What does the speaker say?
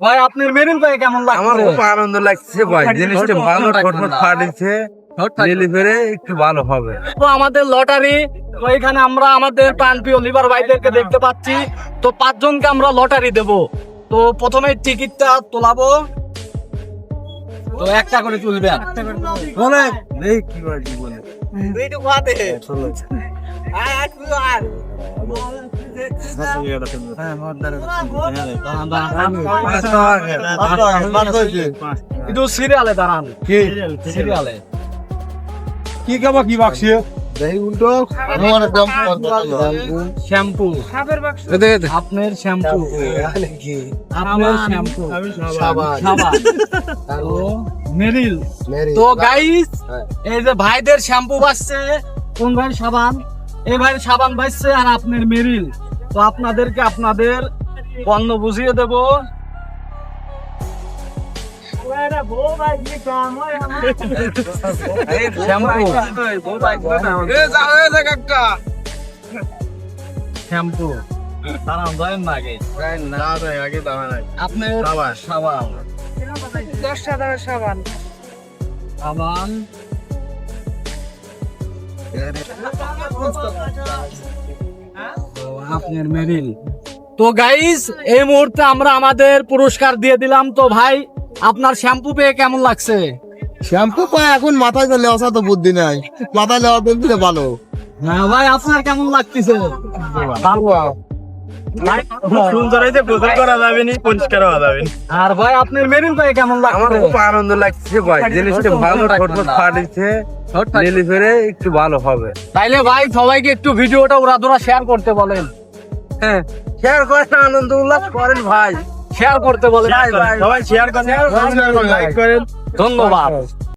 ভাই আপনার মেরিন পেয়ে কেমন লাগছে? আমার খুব আনন্দ লাগছে ভাই, জিনিসটা ভালো ফটফট ফাটিছে, নিলে ফেরে একটু ভালো হবে। তো আমাদের লটারি, তো এখানে আমরা আমাদের প্রাণপ্রিয় লিভার ভাইদেরকে দেখতে পাচ্ছি। তো 5 জনকে আমরা লটারি দেব। তো প্রথমে টিকিটটা তোলাবো, তো একটা করে তুলবেন। বলে এই কি বলে কি বলে একটু সিরিয়ালে দাঁড়ান, কি সিরিয়ালে। কি খাবা কি বাক্সে শ্যাম্পু, আপনার শ্যাম্পু, আপনার শ্যাম্পু, সাবান, তো মেরিল। তো গাইস, এই যে ভাইদের শ্যাম্পু বাসছে, কোন ভাই সাবান, এই ভাই সাবান বাসছে, আর আপনার মেরিল। তো আপনাদেরকে আপনাদের পণ্য বুঝিয়ে দেব। শ্যাম্পু দাঁড়ান, দেন না আগে, আপনার সাবান, 10 টাকার সাবান। সাবান, তো আপনার মেরিল। তো গাইস, এই মুহূর্তে আমরা আমাদের পুরস্কার দিয়ে দিলাম। তো ভাই, আপনার শ্যাম্পু পেয়ে কেমন লাগছে? শ্যাম্পু পায় এখন মাথায় তো লেওয়া তো বুদ্ধি নাই, মাথায় লেওয়া দিলে ভালো। হ্যাঁ ভাই, আপনার কেমন লাগতেছে? আর ভাই আপনার মেরিন পেয়ে কেমন আমার লাগছে? খুব আনন্দ লাগছে ভাই, জিনিসটা ভালো ফটফট ফাটিছে, নিলে ফেরে একটু ভালো হবে। তাইলে ভাই সবাইকে একটু ভিডিওটা উড়াধুরা শেয়ার করতে বলেন। হ্যাঁ, শেয়ার করেন, আনন্দ উল্লাস করেন ভাই, শেয়ার করতে বলেন সবাই শেয়ার করেন, লাইক করেন। ধন্যবাদ।